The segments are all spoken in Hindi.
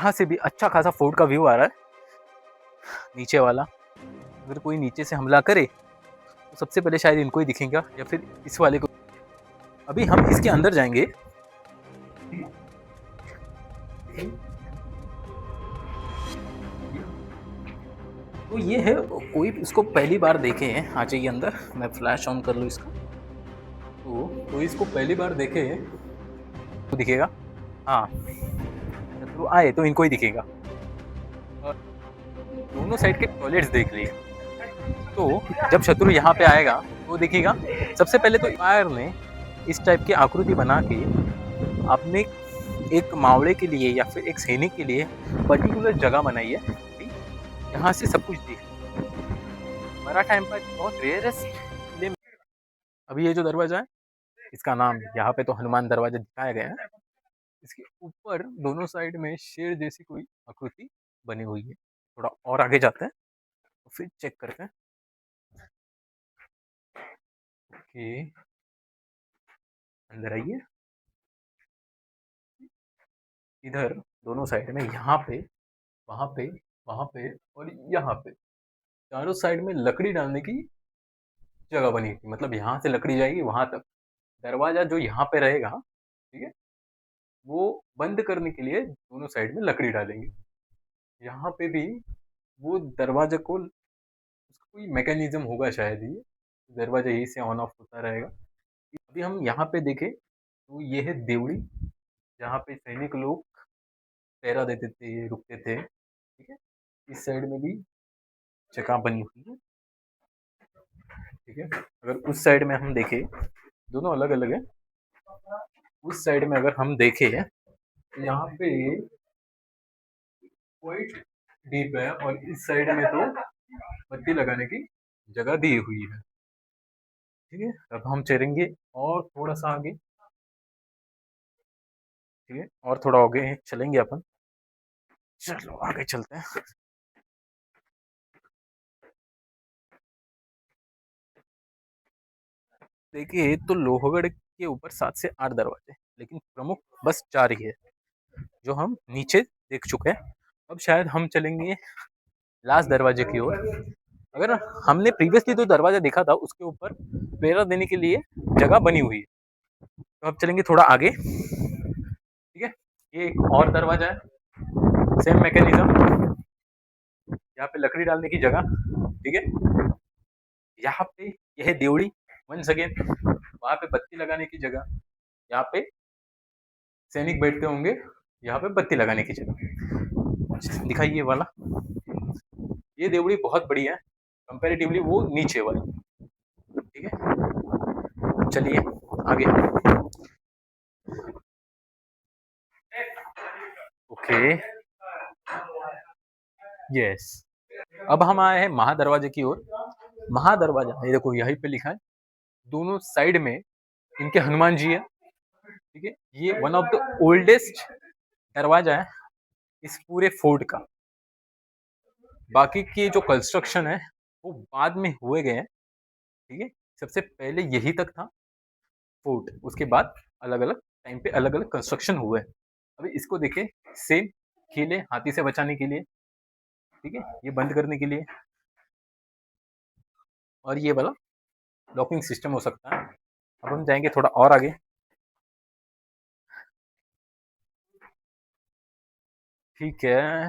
यहाँ से भी अच्छा खासा फोर्ट का व्यू आ रहा है। नीचे वाला, अगर कोई नीचे से हमला करे तो सबसे पहले शायद इनको ही दिखेगा या फिर इस वाले को। अभी हम इसके अंदर जाएंगे। तो ये है, कोई इसको पहली बार देखे हैं, आ जाइए अंदर। मैं फ्लैश ऑन कर लूँ इसका। तो कोई इसको पहली बार देखे तो दिखेगा। हाँ, शत्रु आए तो इनको ही दिखेगा। और दोनों साइड के टॉयलेट्स देख लिए। तो जब शत्रु यहाँ पे आएगा तो देखिएगा, सबसे पहले तो फायर ने इस टाइप की आकृति बना के आपने एक मावड़े के लिए या फिर एक सैनिक के लिए पर्टिकुलर जगह बनाई है, यहाँ से सब कुछ देख। मराठा एम्पायर बहुत रेयरेस्ट। अभी ये जो दरवाजा है, इसका नाम यहाँ पे तो हनुमान दरवाजा दिखाया गया है। इसके ऊपर दोनों साइड में शेर जैसी कोई आकृति बनी हुई है। थोड़ा और आगे जाते हैं तो फिर चेक करते हैं। ओके, अंदर आइए। इधर दोनों साइड में, यहाँ पे, वहाँ पे, वहाँ पे और यहाँ पे, चारों साइड में लकड़ी डालने की जगह बनी थी। मतलब यहाँ से लकड़ी जाएगी वहां तक। दरवाजा जो यहाँ पे रहेगा, ठीक है, वो बंद करने के लिए दोनों साइड में लकड़ी डालेंगे। यहाँ पे भी वो दरवाजा को, उसका कोई मैकेनिज्म होगा शायद, ये दरवाजा यही से ऑन ऑफ होता रहेगा। अभी हम यहाँ पे देखें तो ये है देवड़ी, जहाँ पे सैनिक लोग पहरा देते थे, रुकते थे। ठीक है, इस साइड में भी जगह बनी हुई है। ठीक है, अगर उस साइड में हम देखें, दोनों अलग अलग है। उस साइड में अगर हम देखें तो यहाँ पे क्वाइट डीप है, और इस साइड में तो बत्ती लगाने की जगह दी हुई है। ठीक है, अब हम चलेंगे और थोड़ा सा आगे। ठीक है, और थोड़ा आगे चलेंगे अपन। चलो आगे चलते हैं। देखिए, तो लोहगढ़ के ऊपर 7 से 8 दरवाजे, लेकिन प्रमुख बस 4 ही है जो हम नीचे देख चुके हैं। अब शायद हम चलेंगे लास्ट दरवाजे की ओर। अगर हमने प्रीवियसली जो दरवाजा देखा था उसके ऊपर पहरा देने के लिए जगह बनी हुई है, तो अब चलेंगे थोड़ा आगे। ठीक है, ये एक और दरवाजा है, सेम मैकेनिज्म, यहाँ पे लकड़ी डालने की जगह। ठीक है, यहाँ पे यह है देवड़ी, वंस अगेन, वहां पे बत्ती लगाने की जगह, यहाँ पे सैनिक बैठते होंगे, यहाँ पे बत्ती लगाने की जगह। दिखाइए वाला, ये देवड़ी बहुत बड़ी है कंपैरेटिवली वो नीचे वाली। ठीक है, चलिए आगे। ओके, यस, अब हम आए हैं महादरवाजे की ओर। महादरवाजा, ये देखो यहीं पे लिखा है, दोनों साइड में इनके हनुमान जी है। ठीक है, ये वन ऑफ द ओल्डेस्ट दरवाजा है इस पूरे फोर्ट का। बाकी की जो कंस्ट्रक्शन है वो बाद में हुए गए हैं। ठीक है, सबसे पहले यही तक था फोर्ट, उसके बाद अलग अलग टाइम पे अलग अलग कंस्ट्रक्शन हुए। अभी इसको देखें, सेम किले हाथी से बचाने के लिए, ठीक है, ये बंद करने के लिए, और ये वाला लॉकिंग सिस्टम हो सकता है। अब हम जाएंगे थोड़ा और आगे। ठीक है,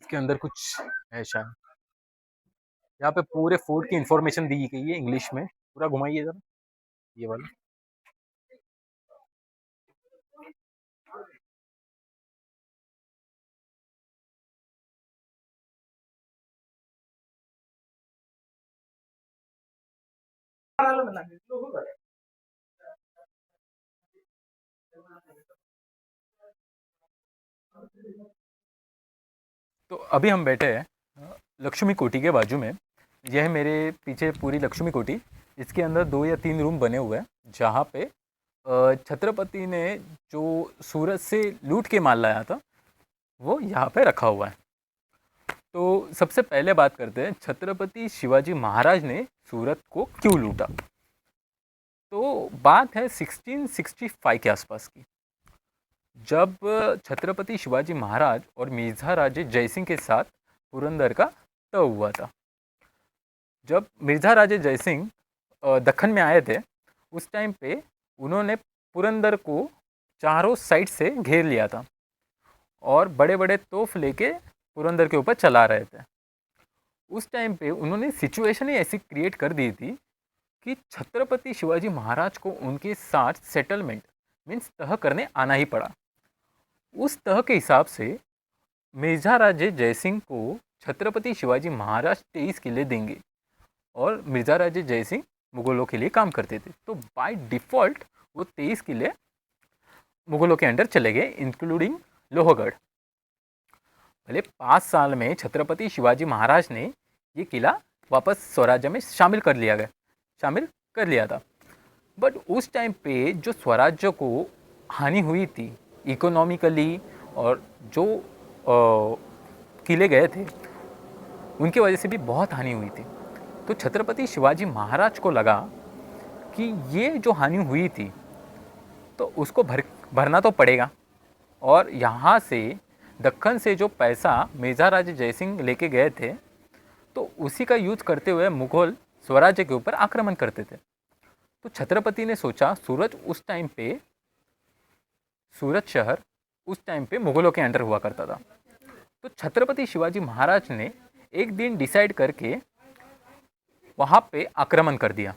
इसके अंदर कुछ है शायद। यहाँ पे पूरे फोर्ट की इंफॉर्मेशन दी गई है इंग्लिश में। पूरा घुमाइए जरा, ये वाला। तो अभी हम बैठे हैं लक्ष्मी कोठी के बाजू में। यह है मेरे पीछे पूरी लक्ष्मी कोठी। इसके अंदर 2 या 3 रूम बने हुए हैं, जहाँ पे छत्रपति ने जो सूरत से लूट के माल लाया था वो यहाँ पे रखा हुआ है। तो सबसे पहले बात करते हैं, छत्रपति शिवाजी महाराज ने सूरत को क्यों लूटा। तो बात है 1665 के आसपास की। जब छत्रपति शिवाजी महाराज और मिर्ज़ा राजे जयसिंह के साथ पुरंदर का तय हुआ था। जब मिर्ज़ा राजे जयसिंह दक्कन में आए थे, उस टाइम पे उन्होंने पुरंदर को चारों साइड से घेर लिया था और बड़े बड़े तोप लेके पुरंदर के ऊपर चला रहे थे। उस टाइम पे उन्होंने सिचुएशन ही ऐसी क्रिएट कर दी थी कि छत्रपति शिवाजी महाराज को उनके साथ सेटलमेंट मीन्स तह करने आना ही पड़ा। उस तह के हिसाब से मिर्ज़ा राजे जयसिंह को छत्रपति शिवाजी महाराज 23 किले देंगे और मिर्ज़ा राजे जयसिंह मुग़लों के लिए काम करते थे, तो बाय डिफ़ॉल्ट वो 23 किले मुग़लों के अंडर चले गए, इंक्लूडिंग लोहगढ़। भले 5 साल में छत्रपति शिवाजी महाराज ने ये किला वापस स्वराज्य में शामिल कर लिया था, बट उस टाइम पे जो स्वराज्य को हानि हुई थी इकोनॉमिकली और जो किले गए थे उनकी वजह से भी बहुत हानि हुई थी। तो छत्रपति शिवाजी महाराज को लगा कि ये जो हानि हुई थी तो उसको भरना तो पड़ेगा, और यहाँ से दक्कन से जो पैसा मिर्ज़ा राजे जयसिंह लेके गए थे तो उसी का यूज करते हुए मुग़ल स्वराज्य के ऊपर आक्रमण करते थे। तो छत्रपति ने सोचा, सूरत शहर उस टाइम पे मुग़लों के अंडर हुआ करता था। तो छत्रपति शिवाजी महाराज ने एक दिन डिसाइड करके वहाँ पे आक्रमण कर दिया।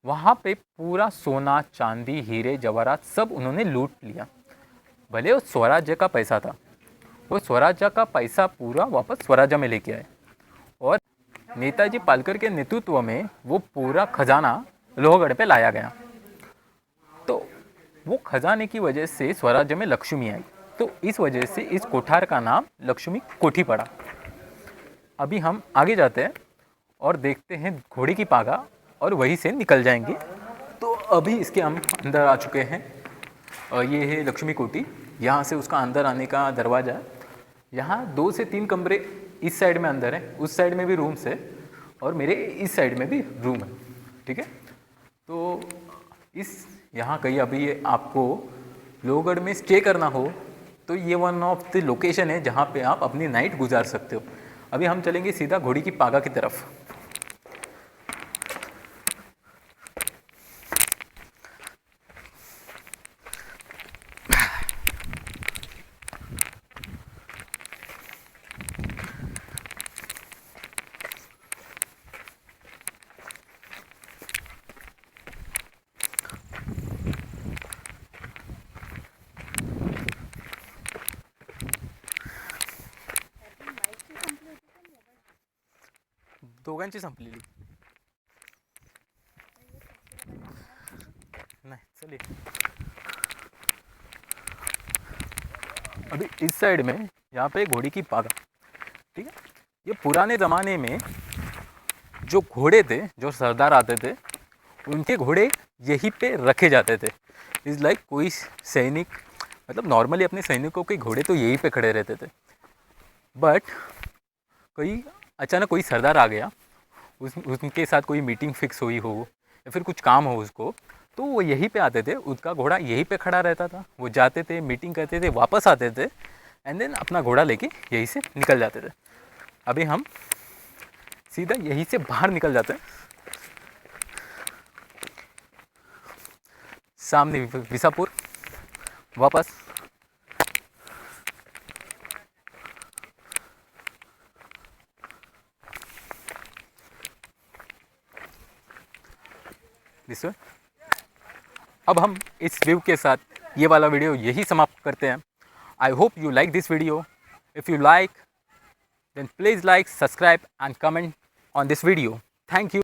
वहाँ पे पूरा सोना, चांदी, हीरे, जवाहरात सब उन्होंने लूट लिया। भले वो स्वराज्य का पैसा था, वो स्वराज्य का पैसा पूरा वापस स्वराज्य में लेके आए और नेताजी पालकर के नेतृत्व में वो पूरा खजाना लोहगढ़ पे लाया गया। तो वो खजाने की वजह से स्वराज्य में लक्ष्मी आई, तो इस वजह से इस कोठार का नाम लक्ष्मी कोठी पड़ा। अभी हम आगे जाते हैं और देखते हैं घोड़े की पागा और वहीं से निकल जाएंगे। तो अभी इसके हम अंदर आ चुके हैं और ये है लक्ष्मी कोठी। यहाँ से उसका अंदर आने का दरवाज़ा है। यहाँ 2 से 3 कमरे इस साइड में अंदर है, उस साइड में भी रूम्स है और मेरे इस साइड में भी रूम है, ठीक है। तो यहाँ कहीं अभी आपको लोहगढ़ में स्टे करना हो तो ये वन ऑफ द लोकेशन है जहाँ पे आप अपनी नाइट गुजार सकते हो। अभी हम चलेंगे सीधा घोड़ी की पागा की तरफ। दोघांची संपलेली नाही, चलिए अभी इस साइड में यहाँ पे घोड़ी की पागा, ठीक है। ये पुराने ज़माने में जो घोड़े थे, जो सरदार आते थे, उनके घोड़े यहीं पे रखे जाते थे। इज़ लाइक कोई सैनिक, मतलब नॉर्मली अपने सैनिकों के घोड़े तो यहीं पे खड़े रहते थे, बट अचानक कोई सरदार आ गया, उनके साथ कोई मीटिंग फिक्स हुई हो या फिर कुछ काम हो उसको, तो वो यहीं पे आते थे, उसका घोड़ा यहीं पे खड़ा रहता था। वो जाते थे, मीटिंग करते थे, वापस आते थे एंड देन अपना घोड़ा लेके यहीं से निकल जाते थे। अभी हम सीधा यहीं से बाहर निकल जाते हैं। सामने विसापुर, वापस दिस वे। अब हम इस व्यू के साथ ये वाला वीडियो यही समाप्त करते हैं। I hope you like this video. If you like then please like, subscribe and comment on this video. Thank you.